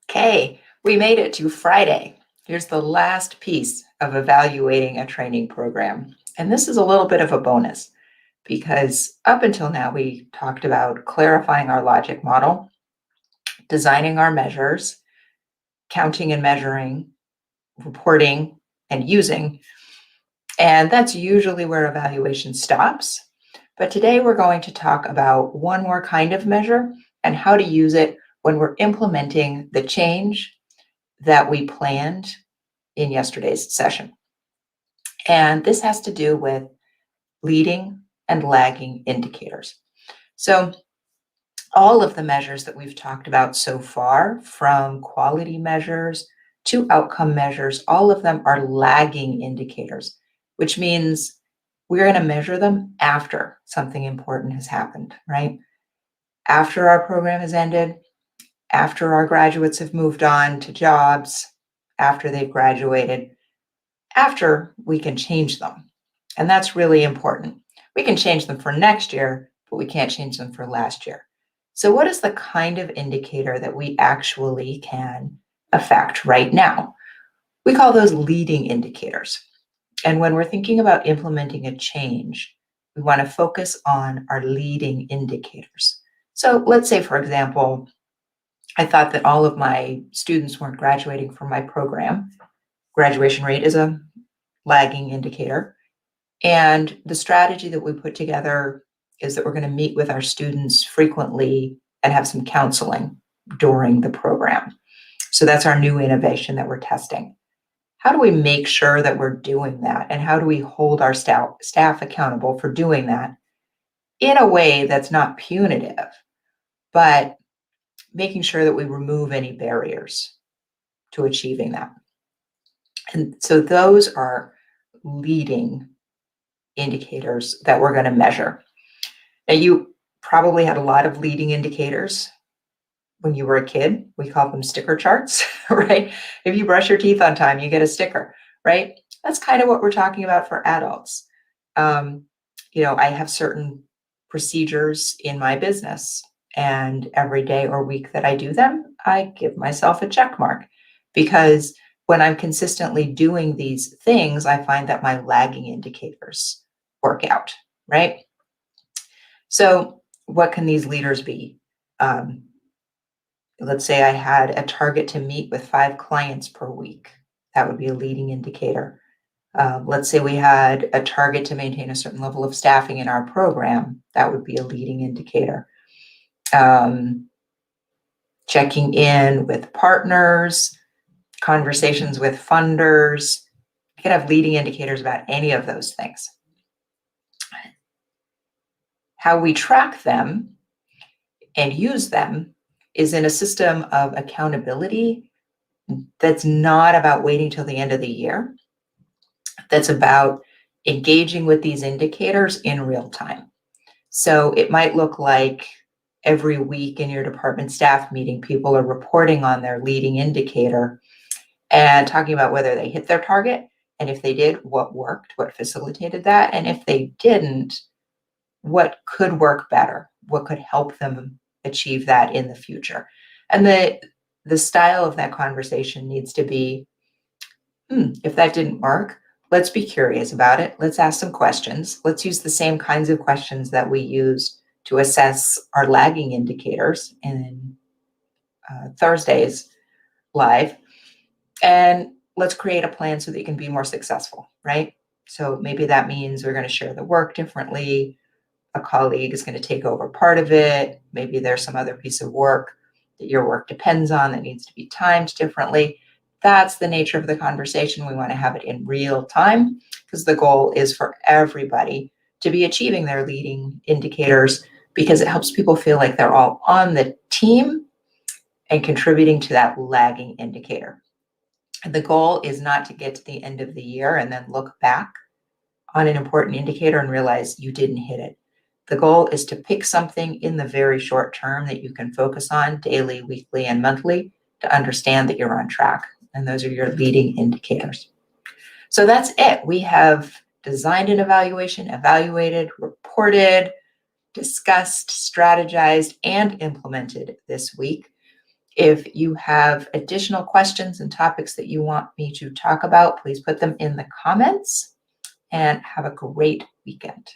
Okay, we made it to Friday. Here's the last piece of evaluating a training program. And this is a little bit of a bonus because up until now, we talked about clarifying our logic model, designing our measures, counting and measuring, reporting and using. And that's usually where evaluation stops. But today we're going to talk about one more kind of measure and how to use it when we're implementing the change that we planned in yesterday's session. And this has to do with leading and lagging indicators. So all of the measures that we've talked about so far, from quality measures to outcome measures, all of them are lagging indicators, which means we're going to measure them after something important has happened, right? After our program has ended, after our graduates have moved on to jobs, after they've graduated, after we can change them. And that's really important. We can change them for next year, but we can't change them for last year. So what is the kind of indicator that we actually can affect right now? We call those leading indicators. And when we're thinking about implementing a change, we want to focus on our leading indicators. So let's say, for example, I thought that all of my students weren't graduating from my program. Graduation rate is a lagging indicator. And the strategy that we put together is that we're going to meet with our students frequently and have some counseling during the program. So that's our new innovation that we're testing. How do we make sure that we're doing that? And how do we hold our staff accountable for doing that in a way that's not punitive, but making sure that we remove any barriers to achieving that? And so those are leading indicators that we're going to measure. Now, you probably had a lot of leading indicators when you were a kid. We call them sticker charts, right? If you brush your teeth on time, you get a sticker, right? That's kind of what we're talking about for adults. I have certain procedures in my business, and every day or week that I do them, I give myself a check mark, because when I'm consistently doing these things, I find that my lagging indicators work out, right? So what can these leaders be? Let's say I had a target to meet with 5 clients per week. That would be a leading indicator. Let's say we had a target to maintain a certain level of staffing in our program. That would be a leading indicator. Checking in with partners, conversations with funders. You could have leading indicators about any of those things. How we track them and use them is in a system of accountability that's not about waiting till the end of the year. That's about engaging with these indicators in real time. So it might look like every week in your department staff meeting, people are reporting on their leading indicator and talking about whether they hit their target. And if they did, what worked, what facilitated that. And if they didn't, what could work better, what could help them achieve that in the future. And the style of that conversation needs to be, if that didn't work, let's be curious about it. Let's ask some questions. Let's use the same kinds of questions that we use to assess our lagging indicators in Thursday's live. And let's create a plan so that you can be more successful, right? So maybe that means we're going to share the work differently. A colleague is going to take over part of it. Maybe there's some other piece of work that your work depends on that needs to be timed differently. That's the nature of the conversation. We want to have it in real time because the goal is for everybody to be achieving their leading indicators, because it helps people feel like they're all on the team and contributing to that lagging indicator. The goal is not to get to the end of the year and then look back on an important indicator and realize you didn't hit it. The goal is to pick something in the very short term that you can focus on daily, weekly, and monthly to understand that you're on track. And those are your leading indicators. So that's it. We have designed an evaluation, evaluated, reported, discussed, strategized, and implemented this week. If you have additional questions and topics that you want me to talk about, please put them in the comments and have a great weekend.